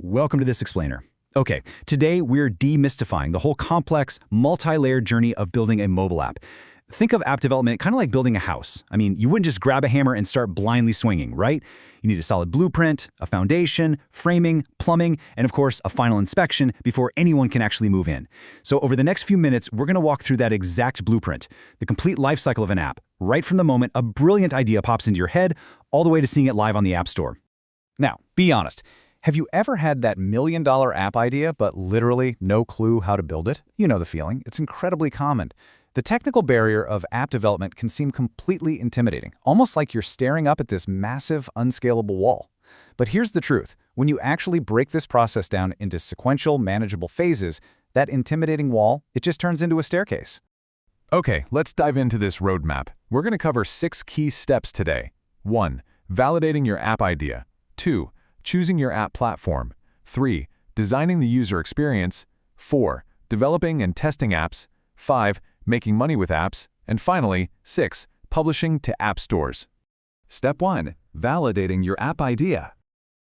welcome to this explainer. Okay, today we're demystifying the whole complex, multi-layered journey of building a mobile app. Think of app development kind of like building a house. I mean, you wouldn't just grab a hammer and start blindly swinging, right? You need a solid blueprint, a foundation, framing, plumbing, and of course, a final inspection before anyone can actually move in. So over the next few minutes, we're going to walk through that exact blueprint, the complete life cycle of an app, right from the moment a brilliant idea pops into your head, all the way to seeing it live on the App Store. Now, be honest. Have you ever had that million-dollar app idea, but literally no clue how to build it? You know the feeling. It's incredibly common. The technical barrier of app development can seem completely intimidating, almost like you're staring up at this massive, unscalable wall. But here's the truth. When you actually break this process down into sequential, manageable phases, that intimidating wall, it just turns into a staircase. Okay, let's dive into this roadmap. We're going to cover 6 key steps today. 1. Validating your app idea. 2. Choosing your app platform. 3. Designing the user experience. 4. Developing and testing apps. 5. Making money with apps. And finally, 6. Publishing to app stores. Step 1. Validating your app idea.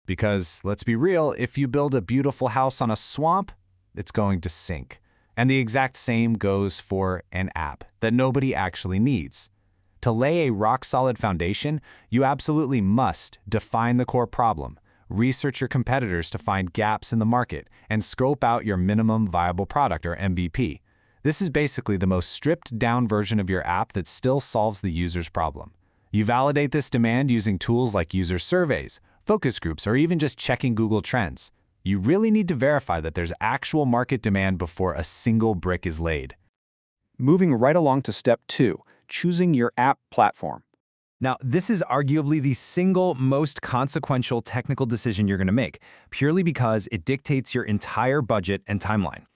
Because, let's be real, if you build a beautiful house on a swamp, it's going to sink. And the exact same goes for an app that nobody actually needs. To lay a rock-solid foundation, you absolutely must define the core problem, research your competitors to find gaps in the market, and scope out your minimum viable product, or MVP. This is basically the most stripped-down version of your app that still solves the user's problem. You validate this demand using tools like user surveys, focus groups, or even just checking Google Trends. You really need to verify that there's actual market demand before a single brick is laid. Moving right along to step 2, choosing your app platform. Now, this is arguably the single most consequential technical decision you're going to make, purely because it dictates your entire budget and timeline.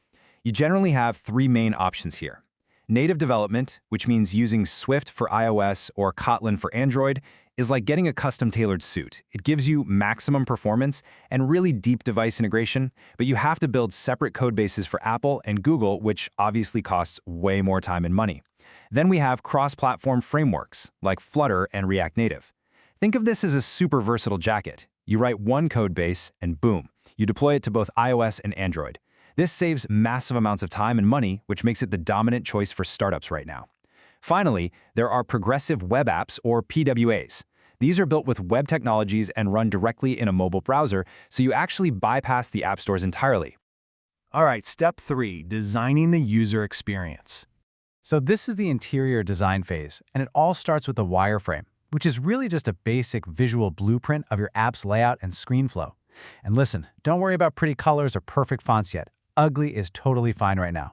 You generally have 3 main options here. Native development, which means using Swift for iOS or Kotlin for Android, is like getting a custom-tailored suit. It gives you maximum performance and really deep device integration, but you have to build separate code bases for Apple and Google, which obviously costs way more time and money. Then we have cross-platform frameworks like Flutter and React Native. Think of this as a super versatile jacket. You write one code base and boom, you deploy it to both iOS and Android. This saves massive amounts of time and money, which makes it the dominant choice for startups right now. Finally, there are progressive web apps, or PWAs. These are built with web technologies and run directly in a mobile browser, so you actually bypass the app stores entirely. All right, step 3, designing the user experience. So this is the interior design phase, and it all starts with a wireframe, which is really just a basic visual blueprint of your app's layout and screen flow. And listen, don't worry about pretty colors or perfect fonts yet. Ugly is totally fine right now.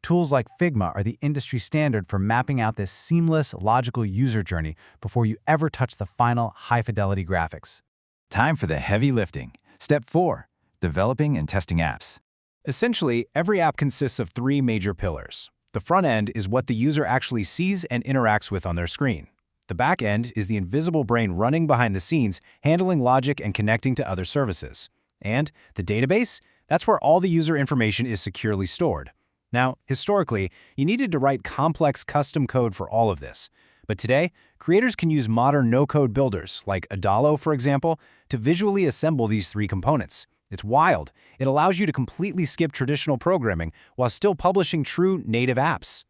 Tools like Figma are the industry standard for mapping out this seamless, logical user journey before you ever touch the final high-fidelity graphics. Time for the heavy lifting. Step 4, developing and testing apps. Essentially, every app consists of 3 major pillars. The front end is what the user actually sees and interacts with on their screen. The back end is the invisible brain running behind the scenes, handling logic and connecting to other services. And the database? That's where all the user information is securely stored. Now, historically, you needed to write complex custom code for all of this. But today, creators can use modern no-code builders, like Adalo, for example, to visually assemble these 3 components. It's wild. It allows you to completely skip traditional programming while still publishing true native apps.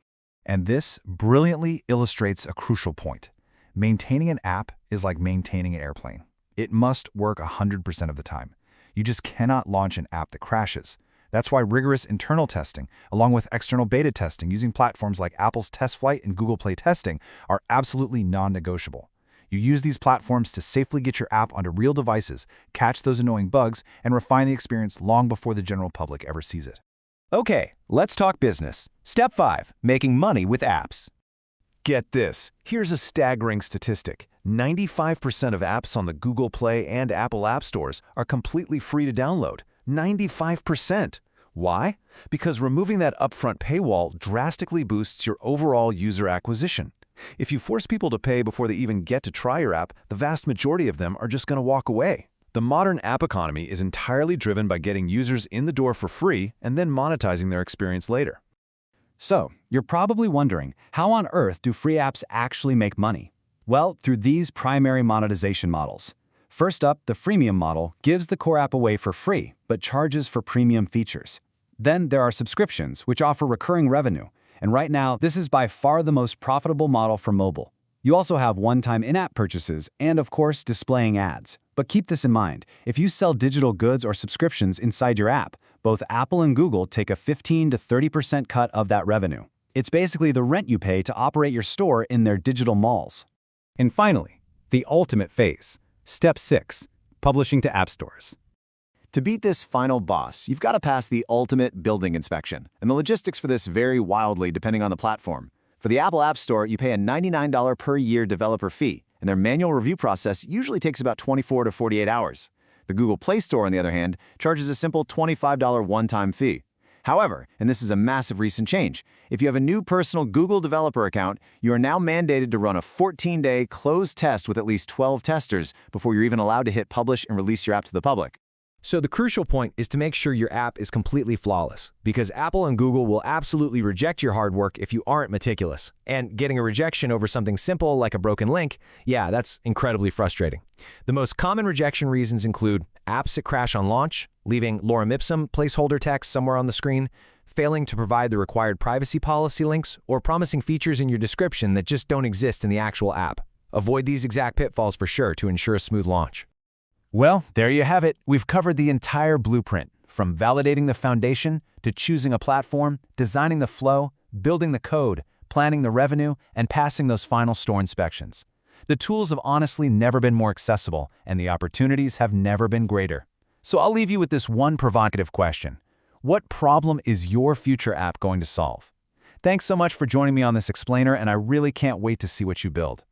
And this brilliantly illustrates a crucial point. Maintaining an app is like maintaining an airplane. It must work 100% of the time. You just cannot launch an app that crashes. That's why rigorous internal testing, along with external beta testing using platforms like Apple's TestFlight and Google Play Testing, are absolutely non-negotiable. You use these platforms to safely get your app onto real devices, catch those annoying bugs, and refine the experience long before the general public ever sees it. Okay, let's talk business. Step 5, making money with apps. Get this. Here's a staggering statistic. 95% of apps on the Google Play and Apple App Stores are completely free to download. 95%. Why? Because removing that upfront paywall drastically boosts your overall user acquisition. If you force people to pay before they even get to try your app, the vast majority of them are just going to walk away. The modern app economy is entirely driven by getting users in the door for free and then monetizing their experience later. So, you're probably wondering, how on earth do free apps actually make money? Well, through these primary monetization models. First up, the freemium model gives the core app away for free, but charges for premium features. Then there are subscriptions, which offer recurring revenue. And right now, this is by far the most profitable model for mobile. You also have one-time in-app purchases and, of course, displaying ads. But keep this in mind, if you sell digital goods or subscriptions inside your app, both Apple and Google take a 15 to 30% cut of that revenue. It's basically the rent you pay to operate your store in their digital malls. And finally, the ultimate phase. Step 6. Publishing to app stores. To beat this final boss, you've got to pass the ultimate building inspection, and the logistics for this vary wildly depending on the platform. For the Apple App Store, you pay a $99 per year developer fee, and their manual review process usually takes about 24 to 48 hours. The Google Play Store, on the other hand, charges a simple $25 one-time fee. However, and this is a massive recent change, if you have a new personal Google developer account, you are now mandated to run a 14-day closed test with at least 12 testers before you're even allowed to hit publish and release your app to the public. So the crucial point is to make sure your app is completely flawless, because Apple and Google will absolutely reject your hard work if you aren't meticulous. And getting a rejection over something simple like a broken link, yeah, that's incredibly frustrating. The most common rejection reasons include apps that crash on launch, leaving lorem ipsum placeholder text somewhere on the screen, failing to provide the required privacy policy links, or promising features in your description that just don't exist in the actual app. Avoid these exact pitfalls for sure to ensure a smooth launch. Well, there you have it. We've covered the entire blueprint, from validating the foundation to choosing a platform, designing the flow, building the code, planning the revenue, and passing those final store inspections. The tools have honestly never been more accessible, and the opportunities have never been greater. So I'll leave you with this one provocative question. What problem is your future app going to solve? Thanks so much for joining me on this explainer, and I really can't wait to see what you build.